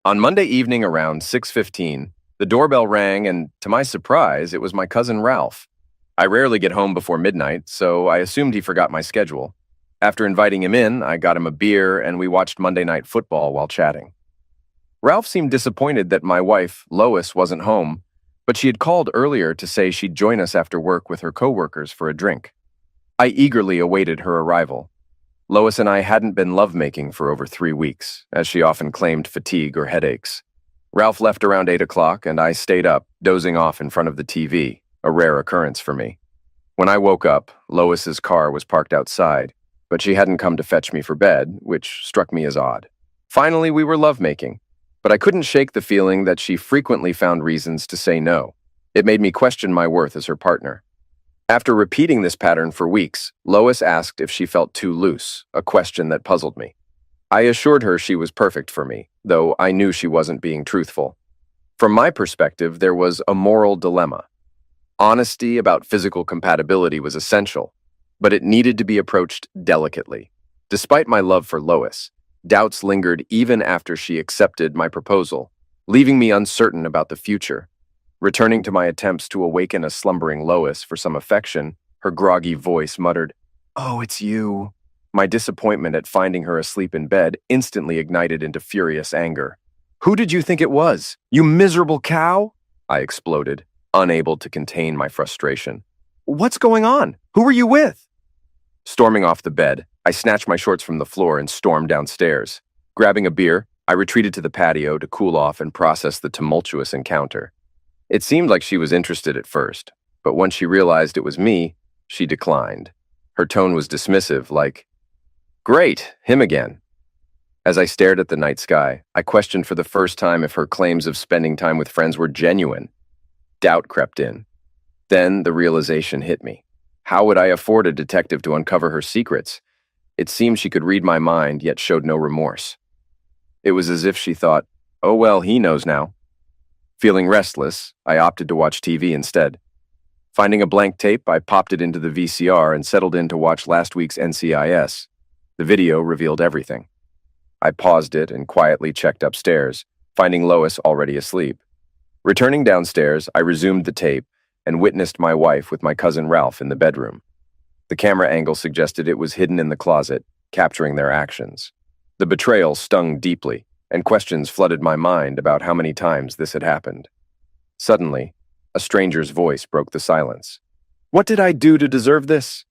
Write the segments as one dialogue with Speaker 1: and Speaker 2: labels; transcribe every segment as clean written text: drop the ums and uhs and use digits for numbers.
Speaker 1: On Monday evening around 6:15, the doorbell rang and, to my surprise, it was my cousin Ralph. I rarely get home before midnight, so I assumed he forgot my schedule. After inviting him in, I got him a beer and we watched Monday Night Football while chatting. Ralph seemed disappointed that my wife, Lois, wasn't home, but she had called earlier to say she'd join us after work with her coworkers for a drink. I eagerly awaited her arrival. Lois and I hadn't been lovemaking for over 3 weeks, as she often claimed fatigue or headaches. Ralph left around 8 o'clock, and I stayed up, dozing off in front of the TV, a rare occurrence for me. When I woke up, Lois's car was parked outside, but she hadn't come to fetch me for bed, which struck me as odd. Finally, we were lovemaking, but I couldn't shake the feeling that she frequently found reasons to say no. It made me question my worth as her partner. After repeating this pattern for weeks, Lois asked if she felt too loose, a question that puzzled me. I assured her she was perfect for me, though I knew she wasn't being truthful. From my perspective, there was a moral dilemma. Honesty about physical compatibility was essential, but it needed to be approached delicately. Despite my love for Lois, doubts lingered even after she accepted my proposal, leaving me uncertain about the future. Returning to my attempts to awaken a slumbering Lois for some affection, her groggy voice muttered, "Oh, it's you." My disappointment at finding her asleep in bed instantly ignited into furious anger. "Who did you think it was? You miserable cow?" I exploded, unable to contain my frustration. "What's going on? Who are you with?" Storming off the bed, I snatched my shorts from the floor and stormed downstairs. Grabbing a beer, I retreated to the patio to cool off and process the tumultuous encounter. It seemed like she was interested at first, but once she realized it was me, she declined. Her tone was dismissive, like, "Great, him again." As I stared at the night sky, I questioned for the first time if her claims of spending time with friends were genuine. Doubt crept in. Then the realization hit me. How would I afford a detective to uncover her secrets? It seemed she could read my mind, yet showed no remorse. It was as if she thought, "Oh well, he knows now." Feeling restless, I opted to watch TV instead. Finding a blank tape, I popped it into the VCR and settled in to watch last week's NCIS. The video revealed everything. I paused it and quietly checked upstairs, finding Lois already asleep. Returning downstairs, I resumed the tape and witnessed my wife with my cousin Ralph in the bedroom. The camera angle suggested it was hidden in the closet, capturing their actions. The betrayal stung deeply, and questions flooded my mind about how many times this had happened. Suddenly, a stranger's voice broke the silence. "What did I do to deserve this?"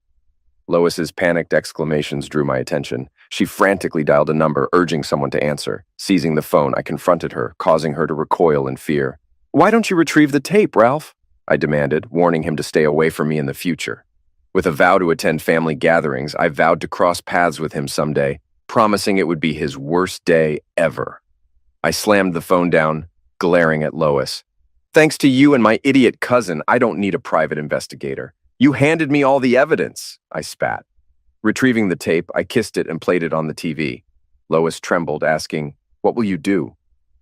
Speaker 1: Lois's panicked exclamations drew my attention. She frantically dialed a number, urging someone to answer. Seizing the phone, I confronted her, causing her to recoil in fear. "Why don't you retrieve the tape, Ralph?" I demanded, warning him to stay away from me in the future. With a vow to attend family gatherings, I vowed to cross paths with him someday, promising it would be his worst day ever. I slammed the phone down, glaring at Lois. "Thanks to you and my idiot cousin, I don't need a private investigator. You handed me all the evidence," I spat. Retrieving the tape, I kissed it and played it on the TV. Lois trembled, asking, "What will you do?"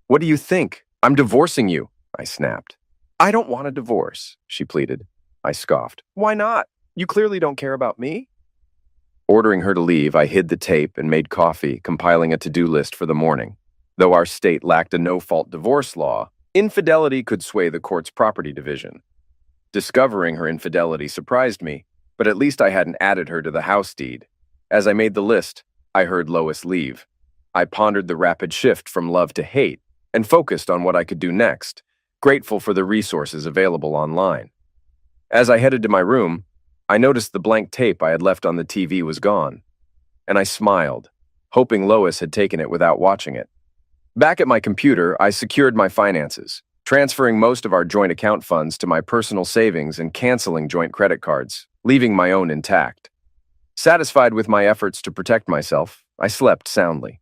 Speaker 1: "What do you think? I'm divorcing you," I snapped. "I don't want a divorce," she pleaded. I scoffed. "Why not? You clearly don't care about me." Ordering her to leave, I hid the tape and made coffee, compiling a to-do list for the morning. Though our state lacked a no-fault divorce law, infidelity could sway the court's property division. Discovering her infidelity surprised me, but at least I hadn't added her to the house deed. As I made the list, I heard Lois leave. I pondered the rapid shift from love to hate and focused on what I could do next, grateful for the resources available online. As I headed to my room, I noticed the blank tape I had left on the TV was gone, and I smiled, hoping Lois had taken it without watching it. Back at my computer, I secured my finances, transferring most of our joint account funds to my personal savings and canceling joint credit cards, leaving my own intact. Satisfied with my efforts to protect myself, I slept soundly.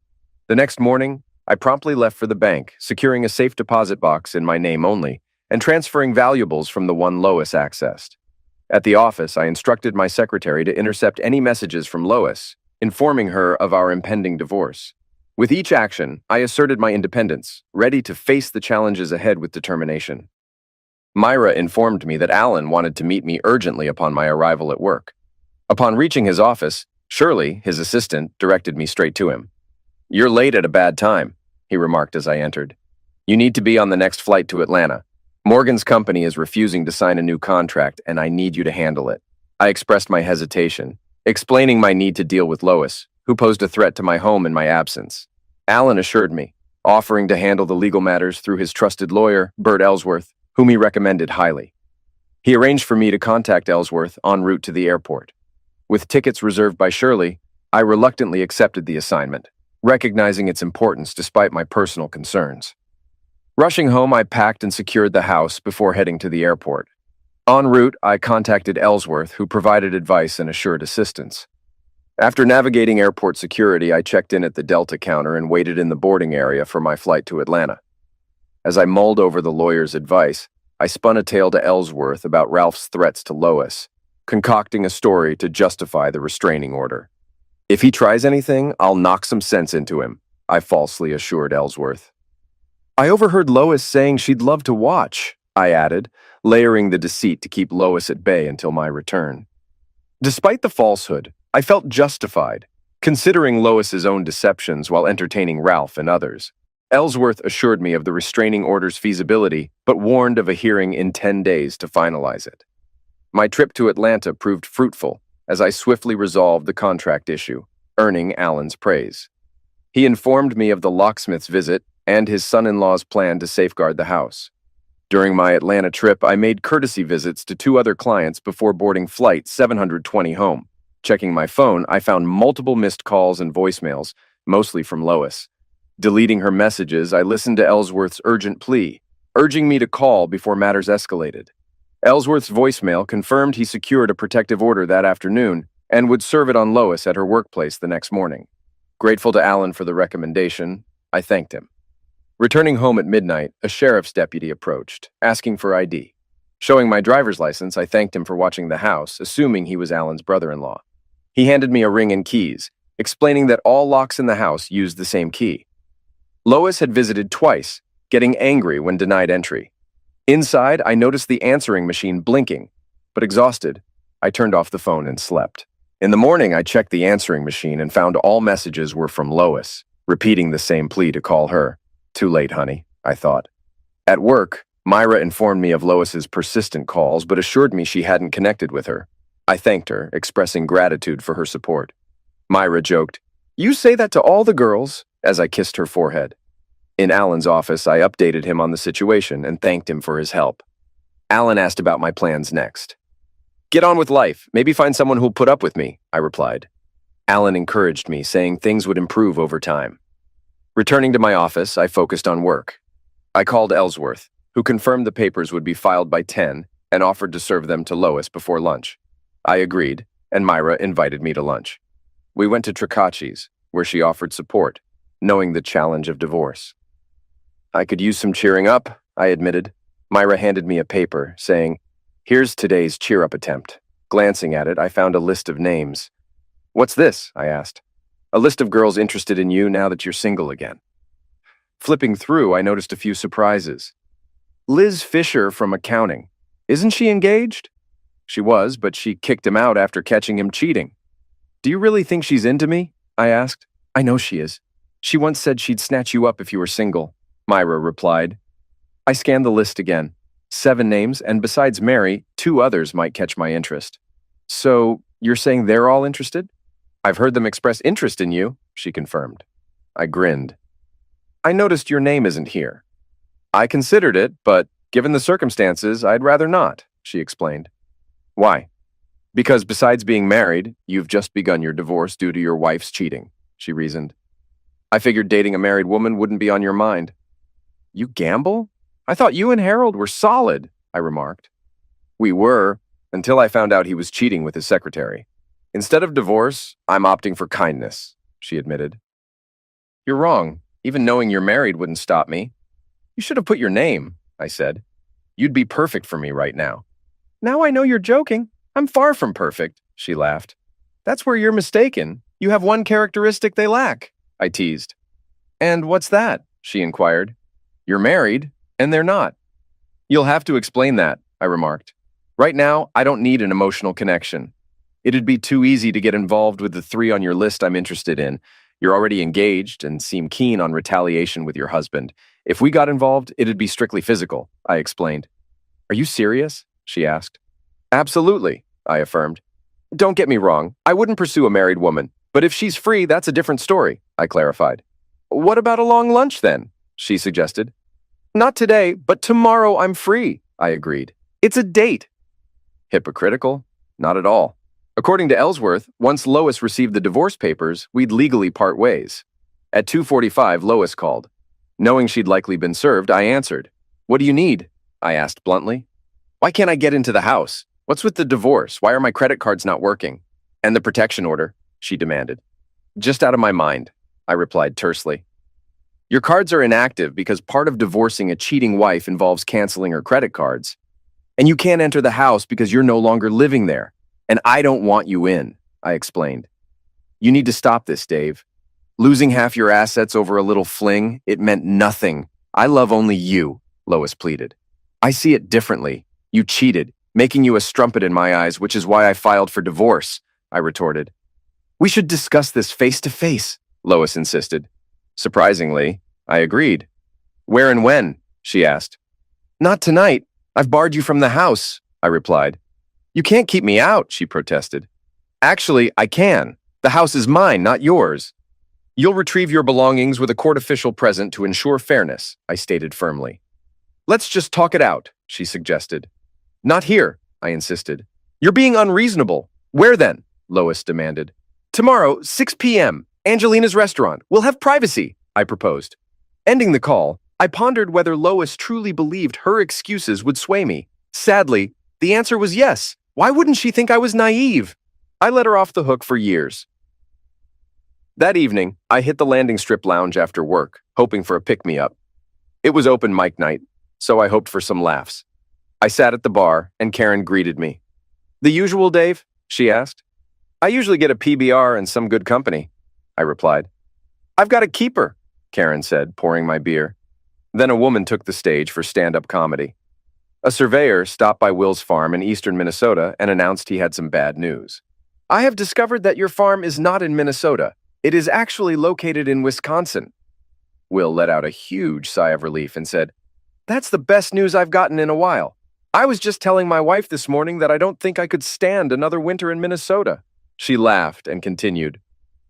Speaker 1: The next morning, I promptly left for the bank, securing a safe deposit box in my name only, and transferring valuables from the one Lois accessed. At the office, I instructed my secretary to intercept any messages from Lois, informing her of our impending divorce. With each action, I asserted my independence, ready to face the challenges ahead with determination. Myra informed me that Alan wanted to meet me urgently upon my arrival at work. Upon reaching his office, Shirley, his assistant, directed me straight to him. "You're late at a bad time," he remarked as I entered. You need to be on the next flight to Atlanta. Morgan's company is refusing to sign a new contract, and I need you to handle it. I expressed my hesitation, explaining my need to deal with Lois, who posed a threat to my home in my absence. Alan assured me, offering to handle the legal matters through his trusted lawyer, Bert Ellsworth, whom he recommended highly. He arranged for me to contact Ellsworth en route to the airport. With tickets reserved by Shirley, I reluctantly accepted the assignment, recognizing its importance despite my personal concerns. Rushing home, I packed and secured the house before heading to the airport. En route, I contacted Ellsworth, who provided advice and assured assistance. After navigating airport security, I checked in at the Delta counter and waited in the boarding area for my flight to Atlanta. As I mulled over the lawyer's advice, I spun a tale to Ellsworth about Ralph's threats to Lois, concocting a story to justify the restraining order. If he tries anything, I'll knock some sense into him, I falsely assured Ellsworth. I overheard Lois saying she'd love to watch, I added, layering the deceit to keep Lois at bay until my return. Despite the falsehood, I felt justified, considering Lois's own deceptions while entertaining Ralph and others. Ellsworth assured me of the restraining order's feasibility, but warned of a hearing in 10 days to finalize it. My trip to Atlanta proved fruitful as I swiftly resolved the contract issue, earning Alan's praise. He informed me of the locksmith's visit and his son-in-law's plan to safeguard the house. During my Atlanta trip, I made courtesy visits to 2 other clients before boarding flight 720 home. Checking my phone, I found multiple missed calls and voicemails, mostly from Lois. Deleting her messages, I listened to Ellsworth's urgent plea, urging me to call before matters escalated. Ellsworth's voicemail confirmed he secured a protective order that afternoon and would serve it on Lois at her workplace the next morning. Grateful to Alan for the recommendation, I thanked him. Returning home at midnight, a sheriff's deputy approached, asking for ID. Showing my driver's license, I thanked him for watching the house, assuming he was Alan's brother-in-law. He handed me a ring and keys, explaining that all locks in the house used the same key. Lois had visited twice, getting angry when denied entry. Inside, I noticed the answering machine blinking, but exhausted, I turned off the phone and slept. In the morning, I checked the answering machine and found all messages were from Lois, repeating the same plea to call her. Too late, honey, I thought. At work, Myra informed me of Lois's persistent calls, but assured me she hadn't connected with her. I thanked her, expressing gratitude for her support. Myra joked, "You say that to all the girls," as I kissed her forehead. In Alan's office, I updated him on the situation and thanked him for his help. Alan asked about my plans next. "Get on with life. Maybe find someone who'll put up with me," I replied. Alan encouraged me, saying things would improve over time. Returning to my office, I focused on work. I called Ellsworth, who confirmed the papers would be filed by 10 and offered to serve them to Lois before lunch. I agreed, and Myra invited me to lunch. We went to Tricacci's, where she offered support, knowing the challenge of divorce. "I could use some cheering up," I admitted. Myra handed me a paper, saying, "Here's today's cheer-up attempt." Glancing at it, I found a list of names. "What's this?" I asked. "A list of girls interested in you now that you're single again." Flipping through, I noticed a few surprises. Liz Fisher from accounting. Isn't she engaged? She was, but she kicked him out after catching him cheating. "Do you really think she's into me?" I asked. "I know she is. She once said she'd snatch you up if you were single," Myra replied. I scanned the list again. 7 names, and besides Mary, 2 others might catch my interest. "So, you're saying they're all interested?" "I've heard them express interest in you," she confirmed. I grinned. "I noticed your name isn't here." "I considered it, but given the circumstances, I'd rather not," she explained. "Why?" "Because besides being married, you've just begun your divorce due to your wife's cheating," she reasoned. "I figured dating a married woman wouldn't be on your mind." "You gamble? I thought you and Harold were solid," I remarked. "We were, until I found out he was cheating with his secretary. Instead of divorce, I'm opting for kindness," she admitted. "You're wrong. Even knowing you're married wouldn't stop me." "You should have put your name," I said. "You'd be perfect for me right now." "Now I know you're joking. I'm far from perfect," she laughed. "That's where you're mistaken. You have one characteristic they lack," I teased. "And what's that?" she inquired. "You're married, and they're not." "You'll have to explain that," I remarked. "Right now, I don't need an emotional connection. It'd be too easy to get involved with the 3 on your list I'm interested in. You're already engaged and seem keen on retaliation with your husband. If we got involved, it'd be strictly physical, I explained. Are you serious? She asked. Absolutely, I affirmed. Don't get me wrong, I wouldn't pursue a married woman, but if she's free, that's a different story, I clarified. What about a long lunch then? She suggested. Not today, but tomorrow I'm free, I agreed. It's a date. Hypocritical? Not at all. According to Ellsworth, once Lois received the divorce papers, we'd legally part ways. At 2:45, Lois called. Knowing she'd likely been served, I answered. What do you need? I asked bluntly. Why can't I get into the house? What's with the divorce? Why are my credit cards not working? And the protection order? She demanded. Just out of my mind, I replied tersely. Your cards are inactive because part of divorcing a cheating wife involves canceling her credit cards. And you can't enter the house because you're no longer living there. And I don't want you in, I explained. You need to stop this, Dave. Losing half your assets over a little fling, it meant nothing. I love only you, Lois pleaded. I see it differently. You cheated, making you a strumpet in my eyes, which is why I filed for divorce, I retorted. We should discuss this face to face, Lois insisted. Surprisingly, I agreed. Where and when? She asked. Not tonight. I've barred you from the house, I replied. You can't keep me out, she protested. Actually, I can. The house is mine, not yours. You'll retrieve your belongings with a court official present to ensure fairness, I stated firmly. Let's just talk it out, she suggested. Not here, I insisted. You're being unreasonable. Where then? Lois demanded. Tomorrow, 6 p.m., Angelina's restaurant. We'll have privacy, I proposed. Ending the call, I pondered whether Lois truly believed her excuses would sway me. Sadly, the answer was yes. Why wouldn't she think I was naive? I let her off the hook for years. That evening, I hit the landing strip lounge after work, hoping for a pick-me-up. It was open mic night, so I hoped for some laughs. I sat at the bar, and Karen greeted me. The usual, Dave? She asked. I usually get a PBR and some good company, I replied. I've got a keeper, Karen said, pouring my beer. Then a woman took the stage for stand-up comedy. A surveyor stopped by Will's farm in eastern Minnesota and announced he had some bad news. I have discovered that your farm is not in Minnesota. It is actually located in Wisconsin. Will let out a huge sigh of relief and said, That's the best news I've gotten in a while. I was just telling my wife this morning that I don't think I could stand another winter in Minnesota. She laughed and continued.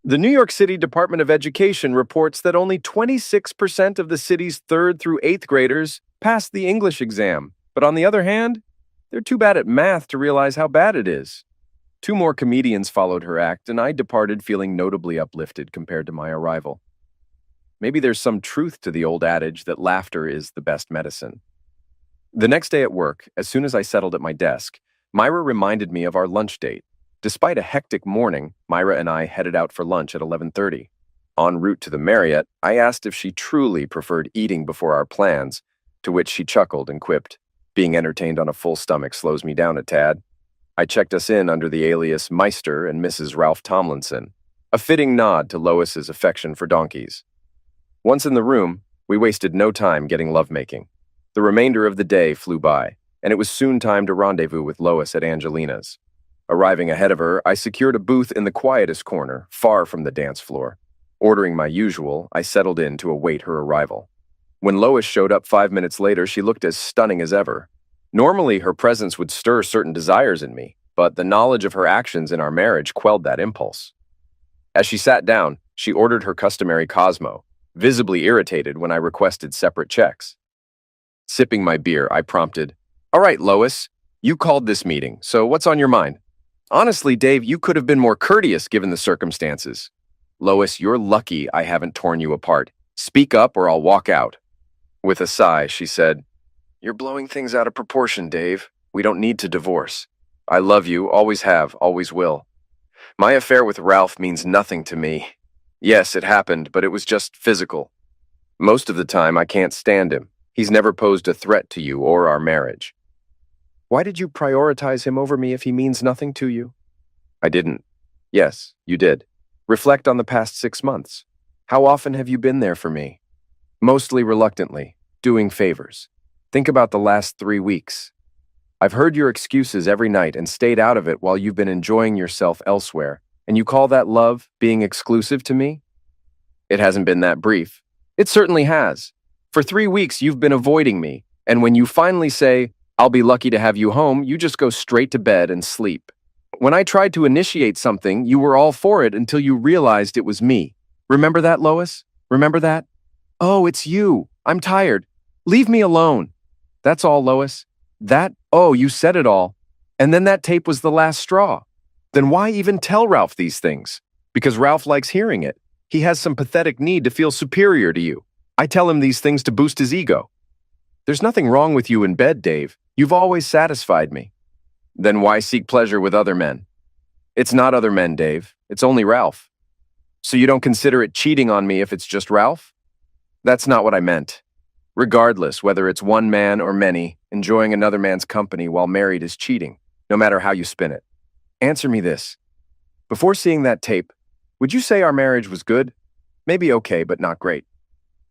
Speaker 1: The New York City Department of Education reports that only 26% of the city's 3rd through 8th graders pass the English exam. But on the other hand, they're too bad at math to realize how bad it is. 2 more comedians followed her act, and I departed feeling notably uplifted compared to my arrival. Maybe there's some truth to the old adage that laughter is the best medicine. The next day at work, as soon as I settled at my desk, Myra reminded me of our lunch date. Despite a hectic morning, Myra and I headed out for lunch at 11:30. En route to the Marriott, I asked if she truly preferred eating before our plans, to which she chuckled and quipped, Being entertained on a full stomach slows me down a tad. I checked us in under the alias Meister and Mrs. Ralph Tomlinson, a fitting nod to Lois's affection for donkeys. Once in the room, we wasted no time getting lovemaking. The remainder of the day flew by, and it was soon time to rendezvous with Lois at Angelina's. Arriving ahead of her, I secured a booth in the quietest corner, far from the dance floor. Ordering my usual, I settled in to await her arrival. When Lois showed up 5 minutes later, she looked as stunning as ever. Normally, her presence would stir certain desires in me, but the knowledge of her actions in our marriage quelled that impulse. As she sat down, she ordered her customary Cosmo, visibly irritated when I requested separate checks. Sipping my beer, I prompted, All right, Lois, you called this meeting, so what's on your mind? Honestly, Dave, you could have been more courteous given the circumstances. Lois, you're lucky I haven't torn you apart. Speak up or I'll walk out. With a sigh, she said, You're blowing things out of proportion, Dave. We don't need to divorce. I love you, always have, always will. My affair with Ralph means nothing to me. Yes, it happened, but it was just physical. Most of the time, I can't stand him. He's never posed a threat to you or our marriage. Why did you prioritize him over me if he means nothing to you? I didn't. Yes, you did. Reflect on the past 6 months. How often have you been there for me? Mostly reluctantly, doing favors. Think about the last 3 weeks. I've heard your excuses every night and stayed out of it while you've been enjoying yourself elsewhere, and you call that love, being exclusive to me? It hasn't been that brief. It certainly has. For 3 weeks, you've been avoiding me, and when you finally say, I'll be lucky to have you home, you just go straight to bed and sleep. When I tried to initiate something, you were all for it until you realized it was me. Remember that, Lois? Remember that? Oh, it's you. I'm tired. Leave me alone. That's all, Lois. Oh, you said it all. And then that tape was the last straw. Then why even tell Ralph these things? Because Ralph likes hearing it. He has some pathetic need to feel superior to you. I tell him these things to boost his ego. There's nothing wrong with you in bed, Dave. You've always satisfied me. Then why seek pleasure with other men? It's not other men, Dave. It's only Ralph. So you don't consider it cheating on me if it's just Ralph? That's not what I meant. Regardless, whether it's one man or many, enjoying another man's company while married is cheating, no matter how you spin it. Answer me this. Before seeing that tape, would you say our marriage was good? Maybe okay, but not great.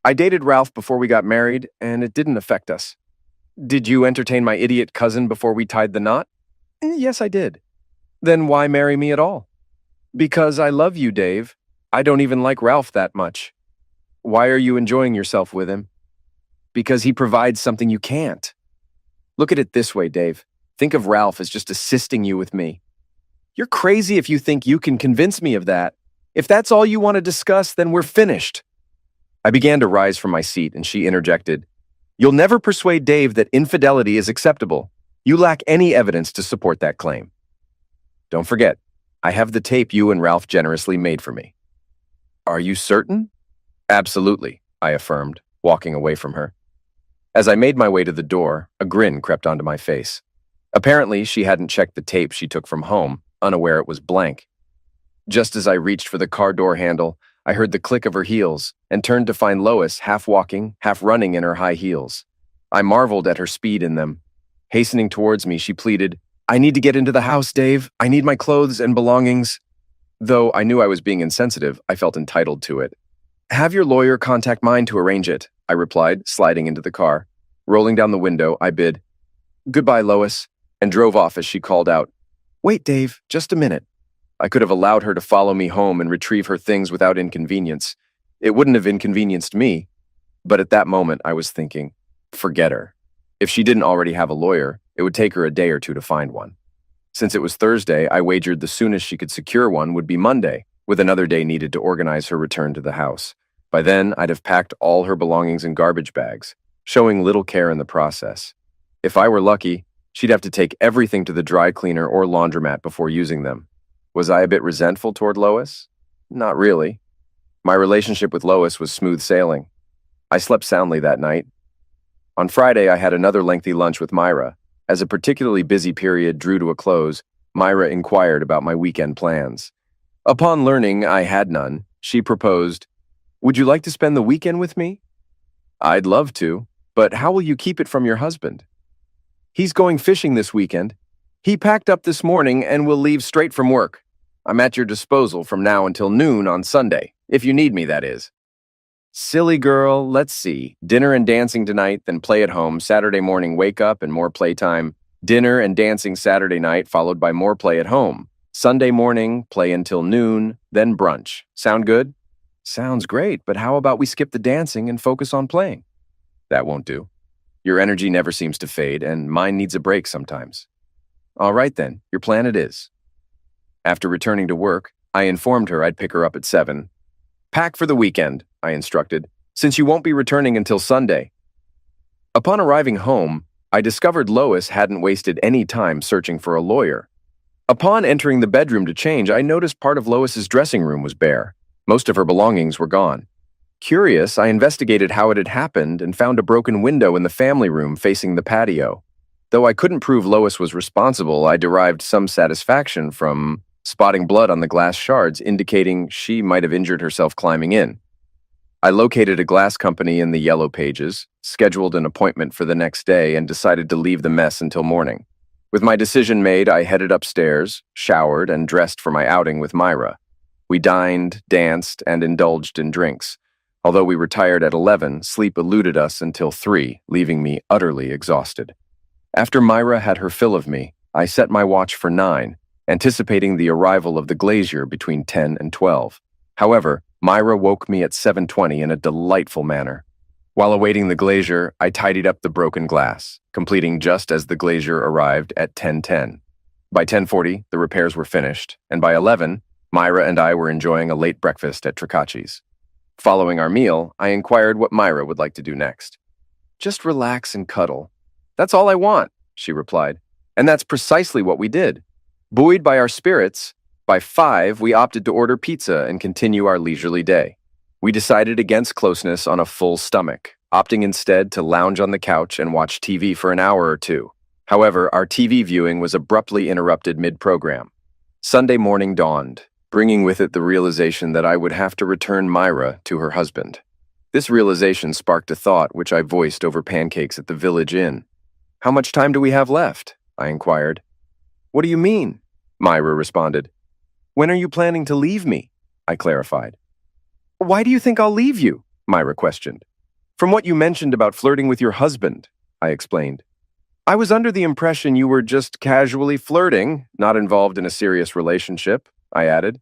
Speaker 1: I dated Ralph before we got married, and it didn't affect us. Did you entertain my idiot cousin before we tied the knot? Yes, I did. Then why marry me at all? Because I love you, Dave. I don't even like Ralph that much. Why are you enjoying yourself with him? Because he provides something you can't. Look at it this way, Dave. Think of Ralph as just assisting you with me. You're crazy if you think you can convince me of that. If that's all you want to discuss, then we're finished. I began to rise from my seat, and she interjected. You'll never persuade Dave that infidelity is acceptable. You lack any evidence to support that claim. Don't forget, I have the tape you and Ralph generously made for me. Are you certain? Absolutely, I affirmed, walking away from her. As I made my way to the door, a grin crept onto my face. Apparently, she hadn't checked the tape she took from home, unaware it was blank. Just as I reached for the car door handle, I heard the click of her heels and turned to find Lois half walking, half running in her high heels. I marveled at her speed in them. Hastening towards me, she pleaded, I need to get into the house, Dave. I need my clothes and belongings. Though I knew I was being insensitive, I felt entitled to it. Have your lawyer contact mine to arrange it, I replied, sliding into the car. Rolling down the window, I bid, Goodbye, Lois, and drove off as she called out, Wait, Dave, just a minute. I could have allowed her to follow me home and retrieve her things without inconvenience. It wouldn't have inconvenienced me. But at that moment, I was thinking, forget her. If she didn't already have a lawyer, it would take her a day or two to find one. Since it was Thursday, I wagered the soonest she could secure one would be Monday, with another day needed to organize her return to the house. By then, I'd have packed all her belongings in garbage bags, showing little care in the process. If I were lucky, she'd have to take everything to the dry cleaner or laundromat before using them. Was I a bit resentful toward Lois? Not really. My relationship with Lois was smooth sailing. I slept soundly that night. On Friday, I had another lengthy lunch with Myra. As a particularly busy period drew to a close, Myra inquired about my weekend plans. Upon learning I had none, she proposed, Would you like to spend the weekend with me? I'd love to, but how will you keep it from your husband? He's going fishing this weekend. He packed up this morning and will leave straight from work. I'm at your disposal from now until noon on Sunday, if you need me, that is. Silly girl, let's see. Dinner and dancing tonight, then play at home. Saturday morning wake up and more playtime. Dinner and dancing Saturday night, followed by more play at home. Sunday morning, play until noon, then brunch. Sound good? Sounds great, but how about we skip the dancing and focus on playing? That won't do. Your energy never seems to fade, and mine needs a break sometimes. All right then, your plan it is. After returning to work, I informed her I'd pick her up at 7. Pack for the weekend, I instructed, since you won't be returning until Sunday. Upon arriving home, I discovered Lois hadn't wasted any time searching for a lawyer. Upon entering the bedroom to change, I noticed part of Lois's dressing room was bare. Most of her belongings were gone. Curious, I investigated how it had happened and found a broken window in the family room facing the patio. Though I couldn't prove Lois was responsible, I derived some satisfaction from spotting blood on the glass shards, indicating she might have injured herself climbing in. I located a glass company in the Yellow Pages, scheduled an appointment for the next day, and decided to leave the mess until morning. With my decision made, I headed upstairs, showered, and dressed for my outing with Myra. We dined, danced, and indulged in drinks. Although we retired at 11, sleep eluded us until 3, leaving me utterly exhausted. After Myra had her fill of me, I set my watch for 9, anticipating the arrival of the glazier between 10 and 12. However, Myra woke me at 7:20 in a delightful manner. While awaiting the glazier, I tidied up the broken glass, completing just as the glazier arrived at 10:10. By 10:40, the repairs were finished, and by 11, Myra and I were enjoying a late breakfast at Tricacci's. Following our meal, I inquired what Myra would like to do next. "Just relax and cuddle. That's all I want," she replied. And that's precisely what we did. Buoyed by our spirits, by 5, we opted to order pizza and continue our leisurely day. We decided against closeness on a full stomach, opting instead to lounge on the couch and watch TV for an hour or two. However, our TV viewing was abruptly interrupted mid-program. Sunday morning dawned, bringing with it the realization that I would have to return Myra to her husband. This realization sparked a thought which I voiced over pancakes at the village inn. "How much time do we have left?" I inquired. "What do you mean?" Myra responded. "When are you planning to leave me?" I clarified. "Why do you think I'll leave you?" Myra questioned. "From what you mentioned about flirting with your husband," I explained. "I was under the impression you were just casually flirting, not involved in a serious relationship," I added.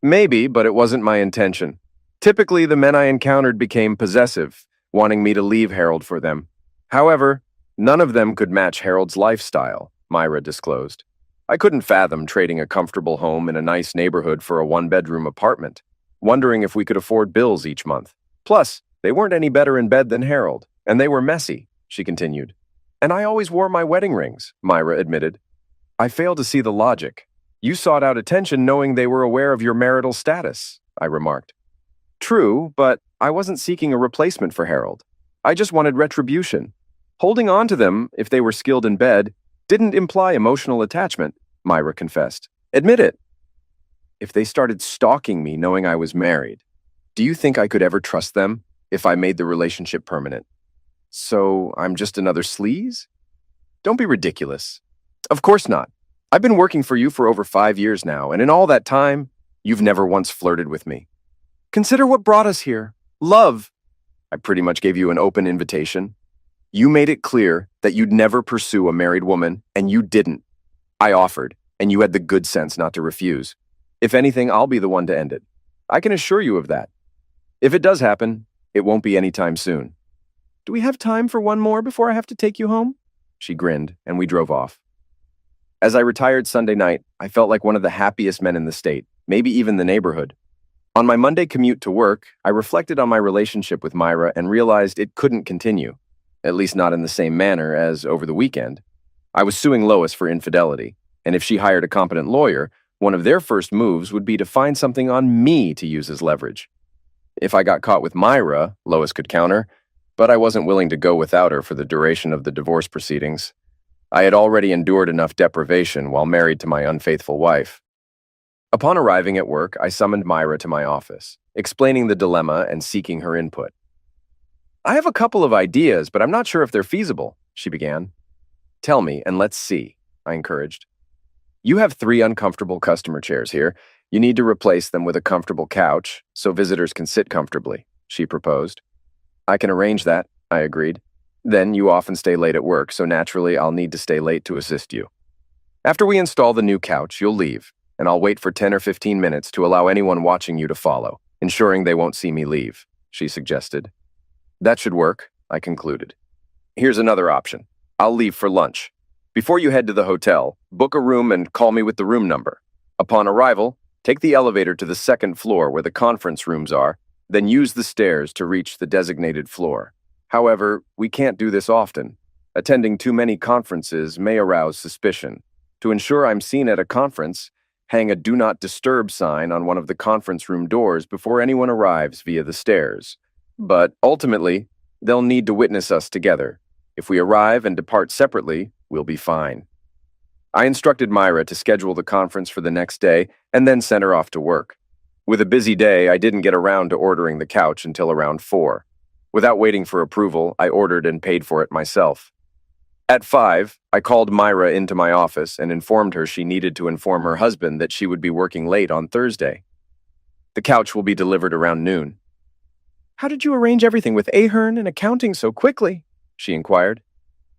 Speaker 1: "Maybe, but it wasn't my intention. Typically, the men I encountered became possessive, wanting me to leave Harold for them. However, none of them could match Harold's lifestyle," Myra disclosed. "I couldn't fathom trading a comfortable home in a nice neighborhood for a one-bedroom apartment, wondering if we could afford bills each month. Plus, they weren't any better in bed than Harold, and they were messy," she continued. "And I always wore my wedding rings," Myra admitted. "I fail to see the logic. You sought out attention knowing they were aware of your marital status," I remarked. "True, but I wasn't seeking a replacement for Harold. I just wanted retribution. Holding on to them, if they were skilled in bed, didn't imply emotional attachment," Myra confessed. "Admit it." "If they started stalking me knowing I was married, do you think I could ever trust them if I made the relationship permanent? So I'm just another sleaze? Don't be ridiculous." "Of course not. I've been working for you for over 5 years now, and in all that time, you've never once flirted with me. Consider what brought us here. Love." "I pretty much gave you an open invitation. You made it clear that you'd never pursue a married woman, and you didn't. I offered, and you had the good sense not to refuse. If anything, I'll be the one to end it. I can assure you of that. If it does happen, it won't be anytime soon." "Do we have time for one more before I have to take you home?" She grinned, and we drove off. As I retired Sunday night, I felt like one of the happiest men in the state, maybe even the neighborhood. On my Monday commute to work, I reflected on my relationship with Myra and realized it couldn't continue, at least not in the same manner as over the weekend. I was suing Lois for infidelity, and if she hired a competent lawyer, one of their first moves would be to find something on me to use as leverage. If I got caught with Myra, Lois could counter, but I wasn't willing to go without her for the duration of the divorce proceedings. I had already endured enough deprivation while married to my unfaithful wife. Upon arriving at work, I summoned Myra to my office, explaining the dilemma and seeking her input. "I have a couple of ideas, but I'm not sure if they're feasible," she began. "Tell me, and let's see," I encouraged. "You have 3 uncomfortable customer chairs here. You need to replace them with a comfortable couch so visitors can sit comfortably," she proposed. "I can arrange that," I agreed. "Then you often stay late at work, so naturally I'll need to stay late to assist you. After we install the new couch, you'll leave, and I'll wait for 10 or 15 minutes to allow anyone watching you to follow, ensuring they won't see me leave," she suggested. "That should work," I concluded. "Here's another option. I'll leave for lunch. Before you head to the hotel, book a room and call me with the room number. Upon arrival, take the elevator to the 2nd floor where the conference rooms are, then use the stairs to reach the designated floor. However, we can't do this often. Attending too many conferences may arouse suspicion. To ensure I'm seen at a conference, hang a Do Not Disturb sign on one of the conference room doors before anyone arrives via the stairs. But ultimately, they'll need to witness us together. If we arrive and depart separately, we'll be fine." I instructed Myra to schedule the conference for the next day and then sent her off to work. With a busy day, I didn't get around to ordering the couch until around 4. Without waiting for approval, I ordered and paid for it myself. At 5, I called Myra into my office and informed her she needed to inform her husband that she would be working late on Thursday. "The couch will be delivered around noon." "How did you arrange everything with Ahern and accounting so quickly?" she inquired.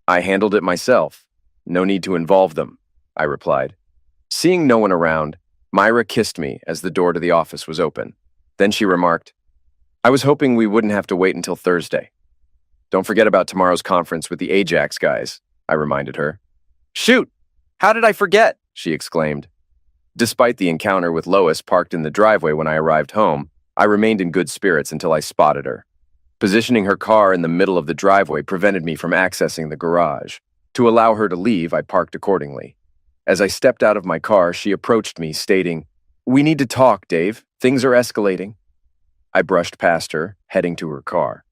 Speaker 1: "I handled it myself. No need to involve them," I replied. Seeing no one around, Myra kissed me as the door to the office was open. Then she remarked, "I was hoping we wouldn't have to wait until Thursday." Don't forget about tomorrow's conference with the Ajax guys, I reminded her. Shoot! How did I forget? She exclaimed. Despite the encounter with Lois parked in the driveway when I arrived home, I remained in good spirits until I spotted her. Positioning her car in the middle of the driveway prevented me from accessing the garage. To allow her to leave, I parked accordingly. As I stepped out of my car, she approached me, stating, "We need to talk, Dave. Things are escalating." I brushed past her, heading to her car.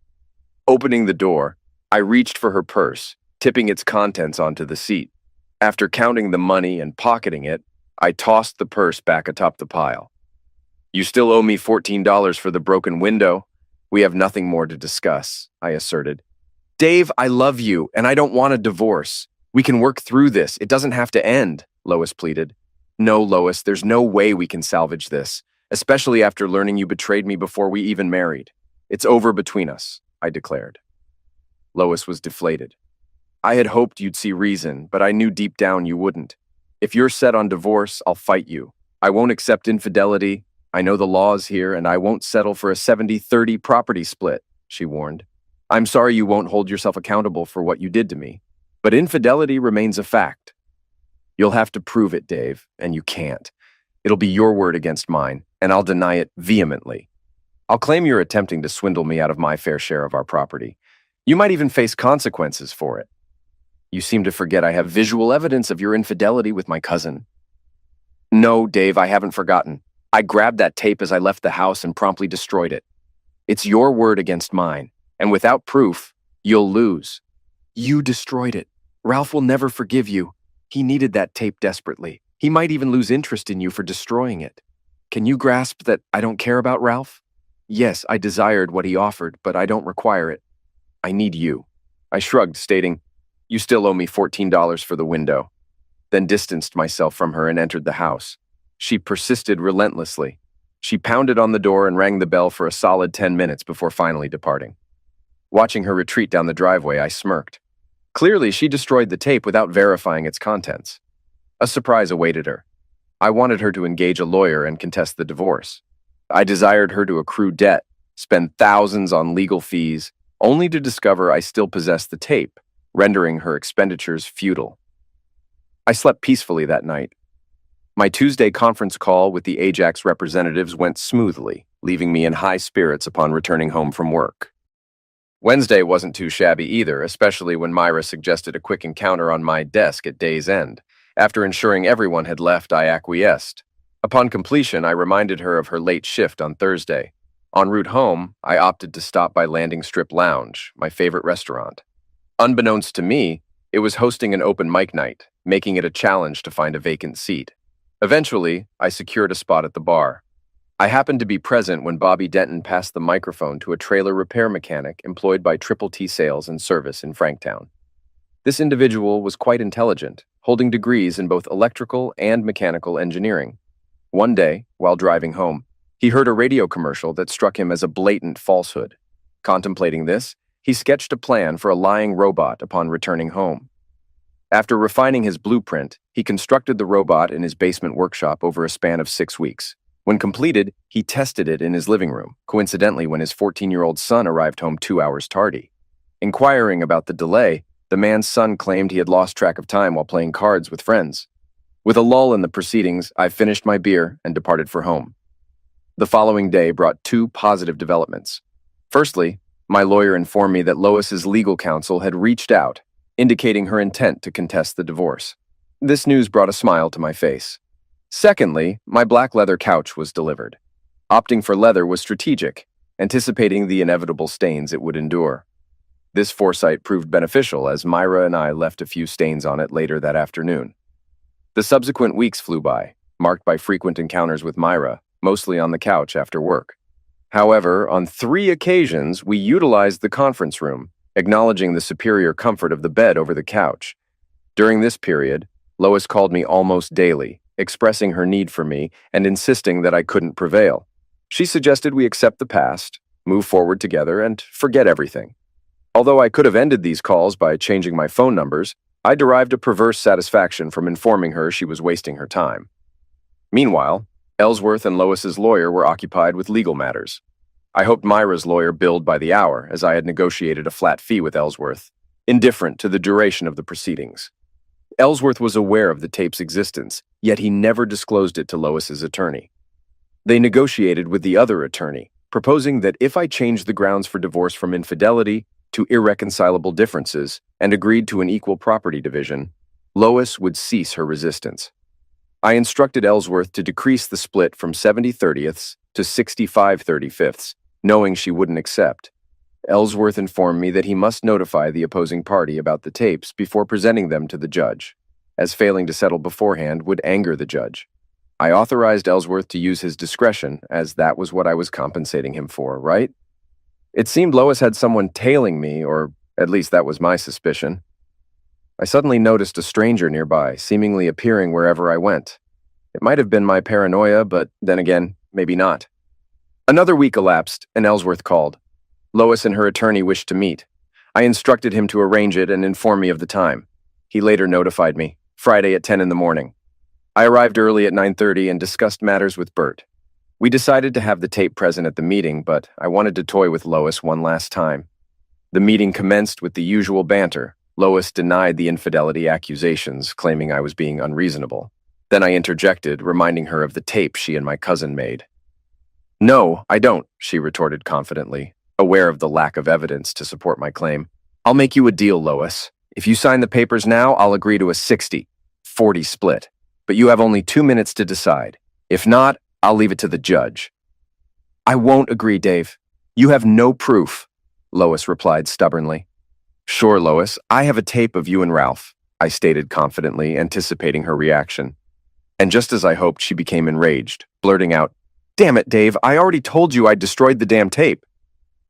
Speaker 1: Opening the door, I reached for her purse, tipping its contents onto the seat. After counting the money and pocketing it, I tossed the purse back atop the pile. "You still owe me $14 for the broken window. We have nothing more to discuss," I asserted. "Dave, I love you, and I don't want a divorce. We can work through this. It doesn't have to end," Lois pleaded. "No, Lois, there's no way we can salvage this, especially after learning you betrayed me before we even married. It's over between us," I declared. Lois was deflated. "I had hoped you'd see reason, but I knew deep down you wouldn't. If you're set on divorce, I'll fight you. I won't accept infidelity. I know the laws here, and I won't settle for a 70-30 property split," she warned. "I'm sorry you won't hold yourself accountable for what you did to me, but infidelity remains a fact. You'll have to prove it, Dave, and you can't. It'll be your word against mine, and I'll deny it vehemently. I'll claim you're attempting to swindle me out of my fair share of our property. You might even face consequences for it. You seem to forget I have visual evidence of your infidelity with my cousin." "No, Dave, I haven't forgotten. I grabbed that tape as I left the house and promptly destroyed it. It's your word against mine, and without proof, you'll lose." "You destroyed it. Ralph will never forgive you. He needed that tape desperately. He might even lose interest in you for destroying it. Can you grasp that I don't care about Ralph? Yes, I desired what he offered, but I don't require it. I need you." I shrugged, stating, "You still owe me $14 for the window," then distanced myself from her and entered the house. She persisted relentlessly. She pounded on the door and rang the bell for a solid 10 minutes before finally departing. Watching her retreat down the driveway, I smirked. Clearly, she destroyed the tape without verifying its contents. A surprise awaited her. I wanted her to engage a lawyer and contest the divorce. I desired her to accrue debt, spend thousands on legal fees, only to discover I still possessed the tape, rendering her expenditures futile. I slept peacefully that night. My Tuesday conference call with the Ajax representatives went smoothly, leaving me in high spirits upon returning home from work. Wednesday wasn't too shabby either, especially when Myra suggested a quick encounter on my desk at day's end. After ensuring everyone had left, I acquiesced. Upon completion, I reminded her of her late shift on Thursday. En route home, I opted to stop by Landing Strip Lounge, my favorite restaurant. Unbeknownst to me, it was hosting an open mic night, making it a challenge to find a vacant seat. Eventually, I secured a spot at the bar. I happened to be present when Bobby Denton passed the microphone to a trailer repair mechanic employed by Triple T Sales and Service in Franktown. This individual was quite intelligent, holding degrees in both electrical and mechanical engineering. One day, while driving home, he heard a radio commercial that struck him as a blatant falsehood. Contemplating this, he sketched a plan for a lying robot upon returning home. After refining his blueprint, he constructed the robot in his basement workshop over a span of 6 weeks. When completed, he tested it in his living room, coincidentally when his 14-year-old son arrived home 2 hours tardy. Inquiring about the delay, the man's son claimed he had lost track of time while playing cards with friends. With a lull in the proceedings, I finished my beer and departed for home. The following day brought 2 positive developments. Firstly, my lawyer informed me that Lois's legal counsel had reached out, indicating her intent to contest the divorce. This news brought a smile to my face. Secondly, my black leather couch was delivered. Opting for leather was strategic, anticipating the inevitable stains it would endure. This foresight proved beneficial as Myra and I left a few stains on it later that afternoon. The subsequent weeks flew by, marked by frequent encounters with Myra, mostly on the couch after work. However, on 3 occasions, we utilized the conference room, acknowledging the superior comfort of the bed over the couch. During this period, Lois called me almost daily, expressing her need for me and insisting that I couldn't prevail. She suggested we accept the past, move forward together, and forget everything. Although I could have ended these calls by changing my phone numbers, I derived a perverse satisfaction from informing her she was wasting her time. Meanwhile, Ellsworth and Lois's lawyer were occupied with legal matters. I hoped Myra's lawyer billed by the hour, as I had negotiated a flat fee with Ellsworth, indifferent to the duration of the proceedings. Ellsworth was aware of the tape's existence, yet he never disclosed it to Lois's attorney. They negotiated with the other attorney, proposing that if I changed the grounds for divorce from infidelity to irreconcilable differences and agreed to an equal property division, Lois would cease her resistance. I instructed Ellsworth to decrease the split from 70/30ths to 65/35ths, knowing she wouldn't accept. Ellsworth informed me that he must notify the opposing party about the tapes before presenting them to the judge, as failing to settle beforehand would anger the judge. I authorized Ellsworth to use his discretion, as that was what I was compensating him for, right? It seemed Lois had someone tailing me, or at least that was my suspicion. I suddenly noticed a stranger nearby, seemingly appearing wherever I went. It might have been my paranoia, but then again, maybe not. Another week elapsed, and Ellsworth called. Lois and her attorney wished to meet. I instructed him to arrange it and inform me of the time. He later notified me, Friday at 10 in the morning. I arrived early at 9:30 and discussed matters with Bert. We decided to have the tape present at the meeting, but I wanted to toy with Lois one last time. The meeting commenced with the usual banter. Lois denied the infidelity accusations, claiming I was being unreasonable. Then I interjected, reminding her of the tape she and my cousin made. "No, I don't," she retorted confidently, aware of the lack of evidence to support my claim. "I'll make you a deal, Lois. If you sign the papers now, I'll agree to a 60/40 split. But you have only 2 minutes to decide. If not, I'll leave it to the judge." "I won't agree, Dave. You have no proof," Lois replied stubbornly. "Sure, Lois, I have a tape of you and Ralph," I stated confidently, anticipating her reaction. And just as I hoped, she became enraged, blurting out, "Damn it, Dave, I already told you I destroyed the damn tape."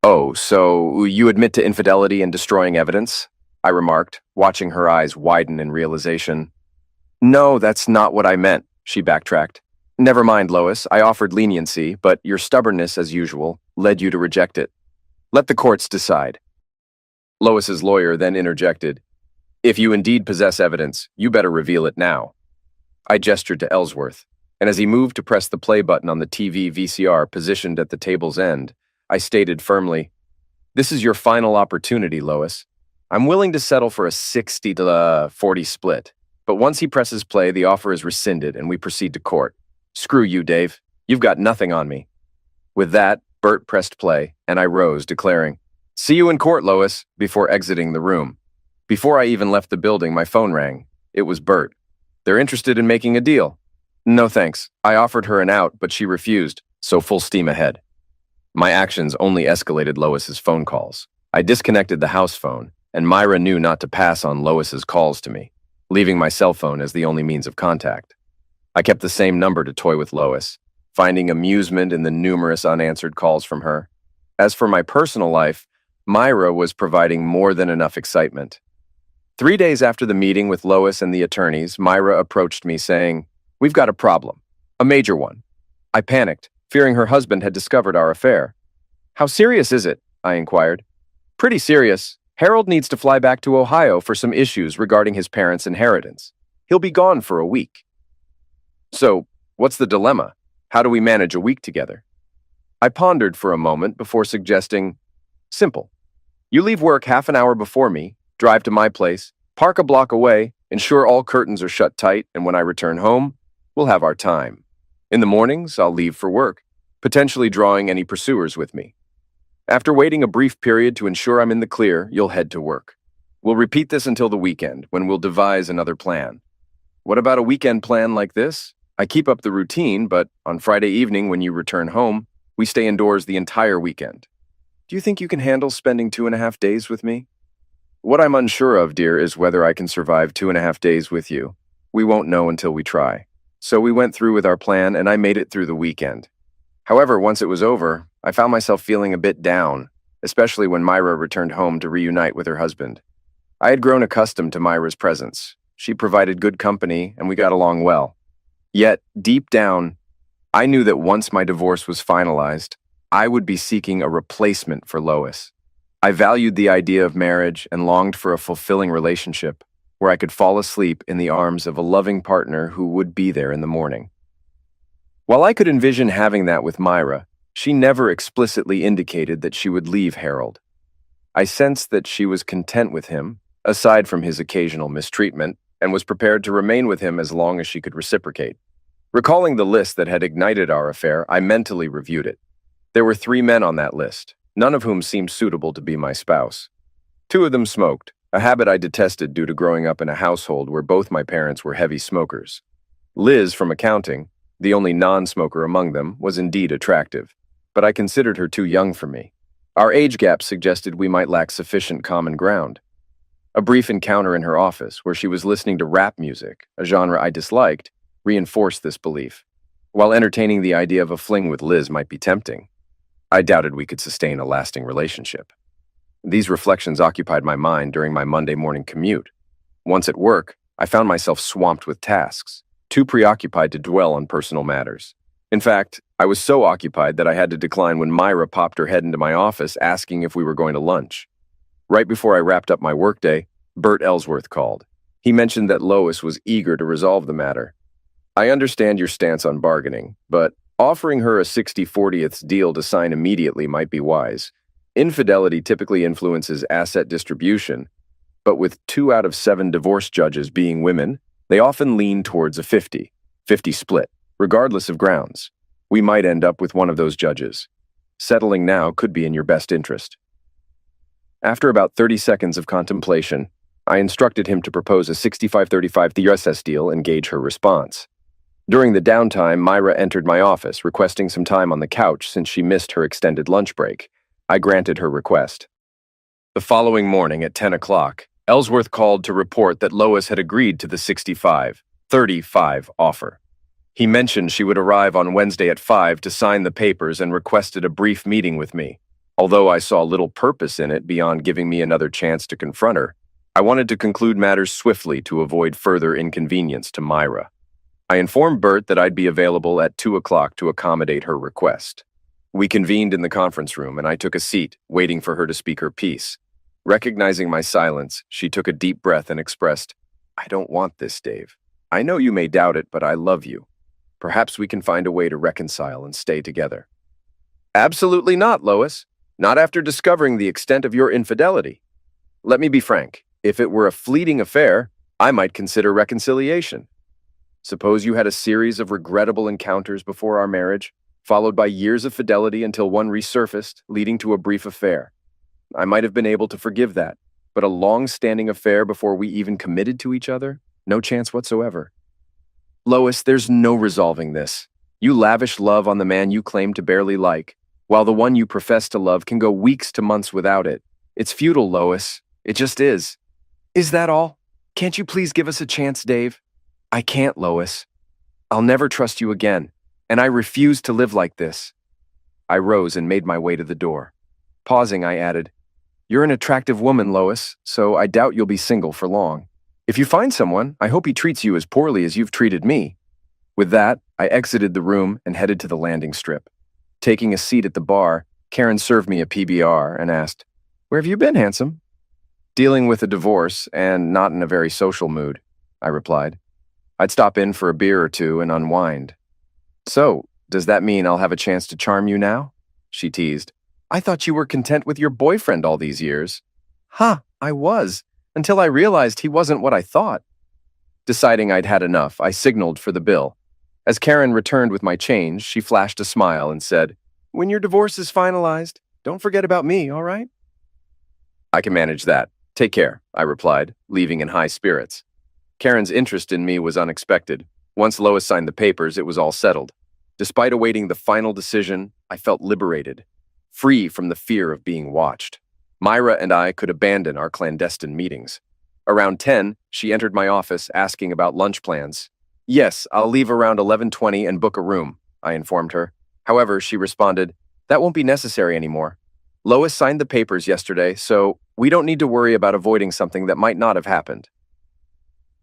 Speaker 1: "Oh, so you admit to infidelity and destroying evidence?" I remarked, watching her eyes widen in realization. "No, that's not what I meant," she backtracked. "Never mind, Lois, I offered leniency, but your stubbornness, as usual, led you to reject it. Let the courts decide." Lois's lawyer then interjected, "If you indeed possess evidence, you better reveal it now." I gestured to Ellsworth, and as he moved to press the play button on the TV VCR positioned at the table's end, I stated firmly, "This is your final opportunity, Lois. I'm willing to settle for a 60/40 split, but once he presses play, the offer is rescinded and we proceed to court. Screw you, Dave. You've got nothing on me." With that, Bert pressed play, and I rose, declaring, "See you in court, Lois," before exiting the room. Before I even left the building, my phone rang. It was Bert. "They're interested in making a deal." "No thanks. I offered her an out, but she refused, so full steam ahead." My actions only escalated Lois's phone calls. I disconnected the house phone, and Myra knew not to pass on Lois's calls to me, leaving my cell phone as the only means of contact. I kept the same number to toy with Lois, finding amusement in the numerous unanswered calls from her. As for my personal life, Myra was providing more than enough excitement. 3 days after the meeting with Lois and the attorneys, Myra approached me saying, "We've got a problem. A major one." I panicked, fearing her husband had discovered our affair. "How serious is it?" I inquired. "Pretty serious. Harold needs to fly back to Ohio for some issues regarding his parents' inheritance. He'll be gone for a week." "So, what's the dilemma? How do we manage a week together?" I pondered for a moment before suggesting, "Simple. You leave work half an hour before me, drive to my place, park a block away, ensure all curtains are shut tight, and when I return home, we'll have our time. In the mornings, I'll leave for work, potentially drawing any pursuers with me. After waiting a brief period to ensure I'm in the clear, you'll head to work. We'll repeat this until the weekend, when we'll devise another plan. What about a weekend plan like this? I keep up the routine, but on Friday evening when you return home, we stay indoors the entire weekend. Do you think you can handle spending 2.5 days with me?" "What I'm unsure of, dear, is whether I can survive 2.5 days with you. We won't know until we try." So we went through with our plan, and I made it through the weekend. However, once it was over, I found myself feeling a bit down, especially when Myra returned home to reunite with her husband. I had grown accustomed to Myra's presence. She provided good company, and we got along well. Yet, deep down, I knew that once my divorce was finalized, I would be seeking a replacement for Lois. I valued the idea of marriage and longed for a fulfilling relationship where I could fall asleep in the arms of a loving partner who would be there in the morning. While I could envision having that with Myra, She never explicitly indicated that she would leave Harold. I sensed that she was content with him, aside from his occasional mistreatment, and was prepared to remain with him as long as she could reciprocate. Recalling the list that had ignited our affair, I mentally reviewed it. There were 3 men on that list, none of whom seemed suitable to be my spouse. 2 of them smoked, a habit I detested due to growing up in a household where both my parents were heavy smokers. Liz, from accounting, the only non-smoker among them, was indeed attractive, but I considered her too young for me. Our age gap suggested we might lack sufficient common ground. A brief encounter in her office, where she was listening to rap music, a genre I disliked, reinforced this belief. While entertaining the idea of a fling with Liz might be tempting, I doubted we could sustain a lasting relationship. These reflections occupied my mind during my Monday morning commute. Once at work, I found myself swamped with tasks, too preoccupied to dwell on personal matters. In fact, I was so occupied that I had to decline when Myra popped her head into my office asking if we were going to lunch. Right before I wrapped up my workday, Bert Ellsworth called. He mentioned that Lois was eager to resolve the matter. I understand your stance on bargaining, but offering her a 60/40ths deal to sign immediately might be wise. Infidelity typically influences asset distribution, but with 2 out of 7 divorce judges being women, they often lean towards a 50-50 split, regardless of grounds. We might end up with one of those judges. Settling now could be in your best interest. After about 30 seconds of contemplation, I instructed him to propose a 65-35 TRSS deal and gauge her response. During the downtime, Myra entered my office, requesting some time on the couch since she missed her extended lunch break. I granted her request. The following morning at 10 o'clock, Ellsworth called to report that Lois had agreed to the 65-35 offer. He mentioned she would arrive on Wednesday at 5 to sign the papers and requested a brief meeting with me. Although I saw little purpose in it beyond giving me another chance to confront her, I wanted to conclude matters swiftly to avoid further inconvenience to Myra. I informed Bert that I'd be available at 2 o'clock to accommodate her request. We convened in the conference room, and I took a seat, waiting for her to speak her piece. Recognizing my silence, she took a deep breath and expressed, "I don't want this, Dave. I know you may doubt it, but I love you. Perhaps we can find a way to reconcile and stay together." "Absolutely not, Lois. Not after discovering the extent of your infidelity. Let me be frank. If it were a fleeting affair, I might consider reconciliation. Suppose you had a series of regrettable encounters before our marriage, followed by years of fidelity until one resurfaced, leading to a brief affair. I might have been able to forgive that, but a long-standing affair before we even committed to each other? No chance whatsoever. Lois, there's no resolving this. You lavish love on the man you claim to barely like, while the one you profess to love can go weeks to months without it. It's futile, Lois. It just is. Is that all? Can't you please give us a chance, Dave? I can't, Lois. I'll never trust you again, and I refuse to live like this. I rose and made my way to the door. Pausing, I added, "You're an attractive woman, Lois, so I doubt you'll be single for long. If you find someone, I hope he treats you as poorly as you've treated me." With that, I exited the room and headed to the landing strip. Taking a seat at the bar, Karen served me a PBR and asked, "Where have you been, handsome?" "Dealing with a divorce and not in a very social mood," I replied. "I'd stop in for a beer or two and unwind." "So, does that mean I'll have a chance to charm you now?" she teased. "I thought you were content with your boyfriend all these years." I was, until I realized he wasn't what I thought." Deciding I'd had enough, I signaled for the bill. As Karen returned with my change, she flashed a smile and said, "When your divorce is finalized, don't forget about me, all right?" "I can manage that. Take care," I replied, leaving in high spirits. Karen's interest in me was unexpected. Once Lois signed the papers, it was all settled. Despite awaiting the final decision, I felt liberated, free from the fear of being watched. Myra and I could abandon our clandestine meetings. Around 10, she entered my office asking about lunch plans. "Yes, I'll leave around 11:20 and book a room," I informed her. However, she responded, "That won't be necessary anymore. Lois signed the papers yesterday, so we don't need to worry about avoiding something that might not have happened."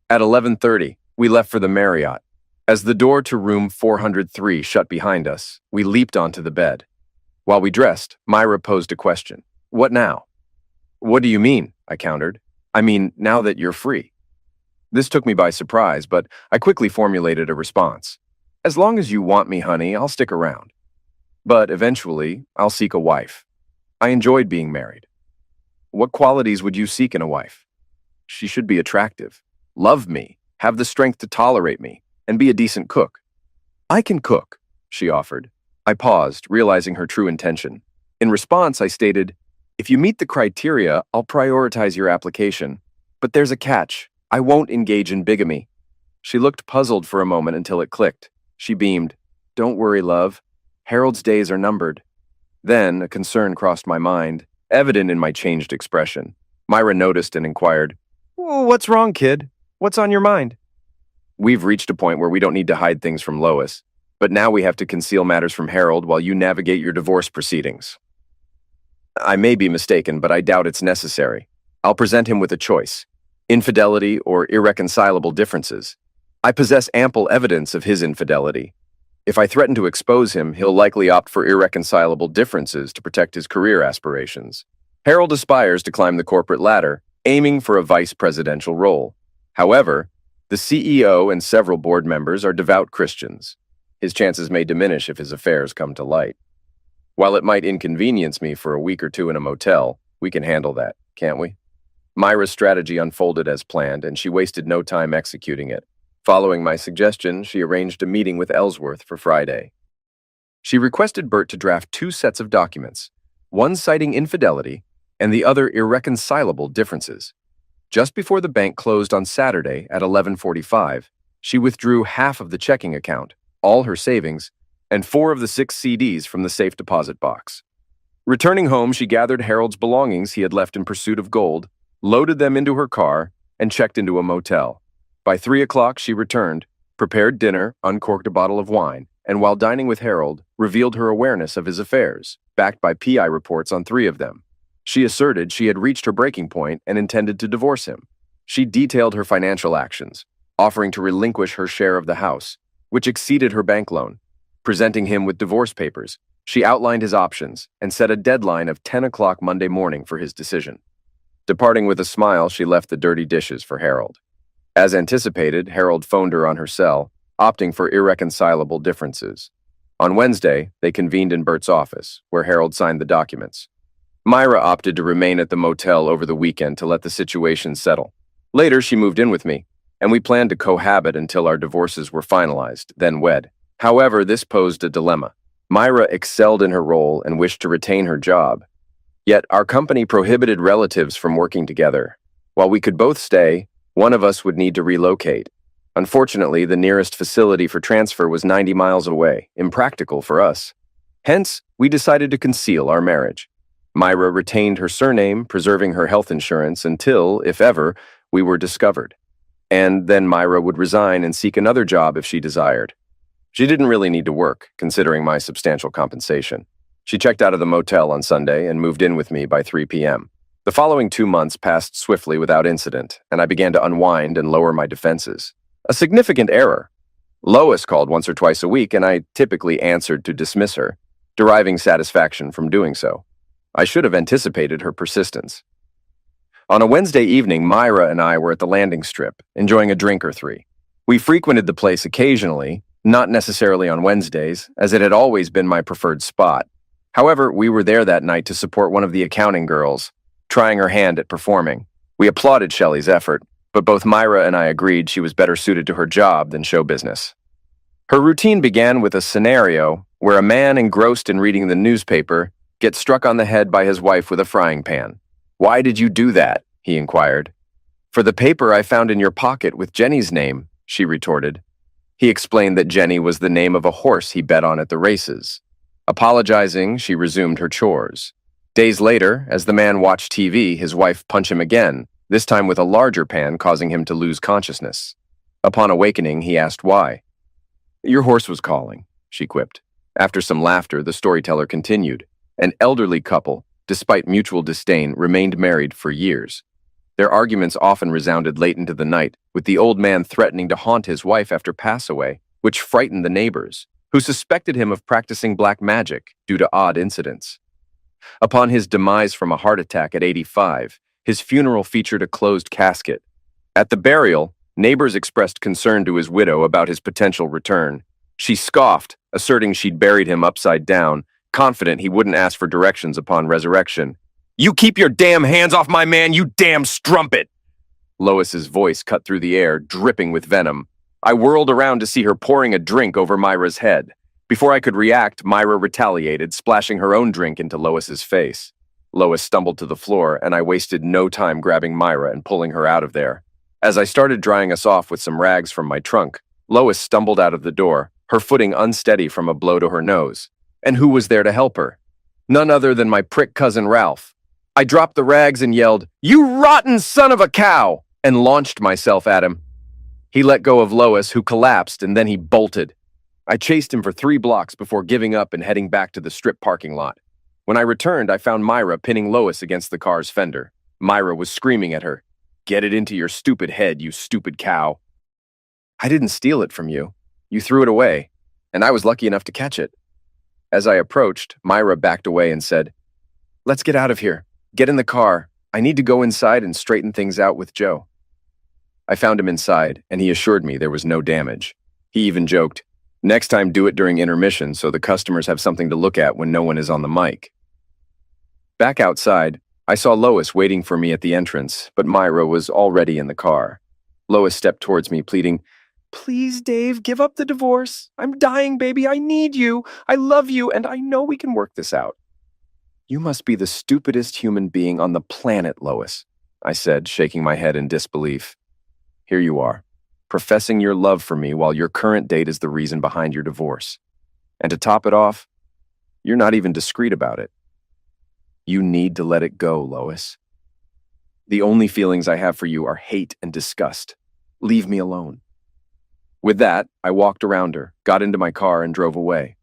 Speaker 1: At 11:30, we left for the Marriott. As the door to room 403 shut behind us, we leaped onto the bed. While we dressed, Myra posed a question. "What now?" "What do you mean?" I countered. "I mean, now that you're free." This took me by surprise, but I quickly formulated a response. "As long as you want me, honey, I'll stick around." But eventually, I'll seek a wife. I enjoyed being married. What qualities would you seek in a wife? She should be attractive, love me, have the strength to tolerate me, and be a decent cook. I can cook, she offered. I paused, realizing her true intention. In response, I stated, if you meet the criteria, I'll prioritize your application. But there's a catch. I won't engage in bigamy. She looked puzzled for a moment until it clicked. She beamed. Don't worry, love. Harold's days are numbered. Then a concern crossed my mind, evident in my changed expression. Myra noticed and inquired, What's wrong, kid? What's on your mind? We've reached a point where we don't need to hide things from Lois, but now we have to conceal matters from Harold while you navigate your divorce proceedings. I may be mistaken, but I doubt it's necessary. I'll present him with a choice: infidelity or irreconcilable differences. I possess ample evidence of his infidelity. If I threaten to expose him, he'll likely opt for irreconcilable differences to protect his career aspirations. Harold aspires to climb the corporate ladder, aiming for a vice presidential role. However, the CEO and several board members are devout Christians. His chances may diminish if his affairs come to light. While it might inconvenience me for a week or two in a motel, we can handle that, can't we? Myra's strategy unfolded as planned, and she wasted no time executing it. Following my suggestion, she arranged a meeting with Ellsworth for Friday. She requested Bert to draft 2 sets of documents, one citing infidelity and the other irreconcilable differences. Just before the bank closed on Saturday at 11:45, she withdrew half of the checking account, all her savings, and 4 of the 6 CDs from the safe deposit box. Returning home, she gathered Harold's belongings he had left in pursuit of gold, loaded them into her car, and checked into a motel. By 3 o'clock, she returned, prepared dinner, uncorked a bottle of wine, and while dining with Harold, revealed her awareness of his affairs, backed by PI reports on 3 of them. She asserted she had reached her breaking point and intended to divorce him. She detailed her financial actions, offering to relinquish her share of the house, which exceeded her bank loan. Presenting him with divorce papers, she outlined his options and set a deadline of 10 o'clock Monday morning for his decision. Departing with a smile, she left the dirty dishes for Harold. As anticipated, Harold phoned her on her cell, opting for irreconcilable differences. On Wednesday, they convened in Bert's office, where Harold signed the documents. Myra opted to remain at the motel over the weekend to let the situation settle. Later, she moved in with me, and we planned to cohabit until our divorces were finalized, then wed. However, this posed a dilemma. Myra excelled in her role and wished to retain her job. Yet, our company prohibited relatives from working together. While we could both stay, one of us would need to relocate. Unfortunately, the nearest facility for transfer was 90 miles away, impractical for us. Hence, we decided to conceal our marriage. Myra retained her surname, preserving her health insurance until, if ever, we were discovered. And then Myra would resign and seek another job if she desired. She didn't really need to work, considering my substantial compensation. She checked out of the motel on Sunday and moved in with me by 3 p.m. The following 2 months passed swiftly without incident, and I began to unwind and lower my defenses. A significant error. Lois called once or twice a week, and I typically answered to dismiss her, deriving satisfaction from doing so. I should have anticipated her persistence. On a Wednesday evening, Myra and I were at the landing strip, enjoying a drink or 3. We frequented the place occasionally, not necessarily on Wednesdays, as it had always been my preferred spot. However, we were there that night to support one of the accounting girls, trying her hand at performing. We applauded Shelley's effort, but both Myra and I agreed she was better suited to her job than show business. Her routine began with a scenario where a man engrossed in reading the newspaper gets struck on the head by his wife with a frying pan. "Why did you do that?" he inquired. "For the paper I found in your pocket with Jenny's name," she retorted. He explained that Jenny was the name of a horse he bet on at the races. Apologizing, she resumed her chores. Days later, as the man watched TV, his wife punched him again, this time with a larger pan, causing him to lose consciousness. Upon awakening, he asked why. "Your horse was calling," she quipped. After some laughter, the storyteller continued. An elderly couple, despite mutual disdain, remained married for years. Their arguments often resounded late into the night, with the old man threatening to haunt his wife after pass-away, which frightened the neighbors, who suspected him of practicing black magic due to odd incidents. Upon his demise from a heart attack at 85, his funeral featured a closed casket. At the burial, neighbors expressed concern to his widow about his potential return. She scoffed, asserting she'd buried him upside down, confident he wouldn't ask for directions upon resurrection. "You keep your damn hands off my man, you damn strumpet!" Lois's voice cut through the air, dripping with venom. I whirled around to see her pouring a drink over Myra's head. Before I could react, Myra retaliated, splashing her own drink into Lois's face. Lois stumbled to the floor, and I wasted no time grabbing Myra and pulling her out of there. As I started drying us off with some rags from my trunk, Lois stumbled out of the door, her footing unsteady from a blow to her nose. And who was there to help her? None other than my prick cousin Ralph. I dropped the rags and yelled, "You rotten son of a cow!" and launched myself at him. He let go of Lois, who collapsed, and then he bolted. I chased him for 3 blocks before giving up and heading back to the strip parking lot. When I returned, I found Myra pinning Lois against the car's fender. Myra was screaming at her, "Get it into your stupid head, you stupid cow." "I didn't steal it from you. You threw it away, and I was lucky enough to catch it." As I approached, Myra backed away and said, "Let's get out of here. Get in the car. I need to go inside and straighten things out with Joe." I found him inside, and he assured me there was no damage. He even joked, "Next time do it during intermission so the customers have something to look at when no one is on the mic." Back outside, I saw Lois waiting for me at the entrance, but Myra was already in the car. Lois stepped towards me, pleading, "Please, Dave, give up the divorce. I'm dying, baby. I need you. I love you, and I know we can work this out." "You must be the stupidest human being on the planet, Lois," I said, shaking my head in disbelief. "Here you are, professing your love for me while your current date is the reason behind your divorce. And to top it off, you're not even discreet about it. You need to let it go, Lois. The only feelings I have for you are hate and disgust. Leave me alone." With that, I walked around her, got into my car, and drove away.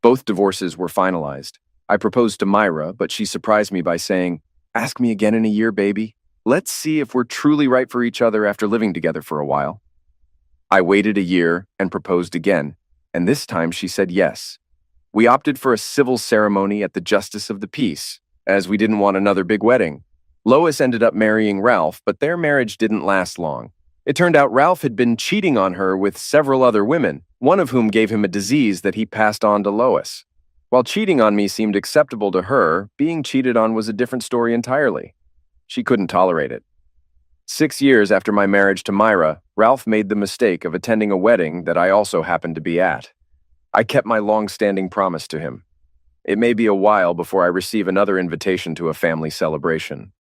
Speaker 1: Both divorces were finalized. I proposed to Myra, but she surprised me by saying, "Ask me again in a year, baby. Let's see if we're truly right for each other after living together for a while." I waited a year and proposed again, and this time she said yes. We opted for a civil ceremony at the Justice of the Peace, as we didn't want another big wedding. Lois ended up marrying Ralph, but their marriage didn't last long. It turned out Ralph had been cheating on her with several other women, one of whom gave him a disease that he passed on to Lois. While cheating on me seemed acceptable to her, being cheated on was a different story entirely. She couldn't tolerate it. 6 years after my marriage to Myra, Ralph made the mistake of attending a wedding that I also happened to be at. I kept my long-standing promise to him. It may be a while before I receive another invitation to a family celebration.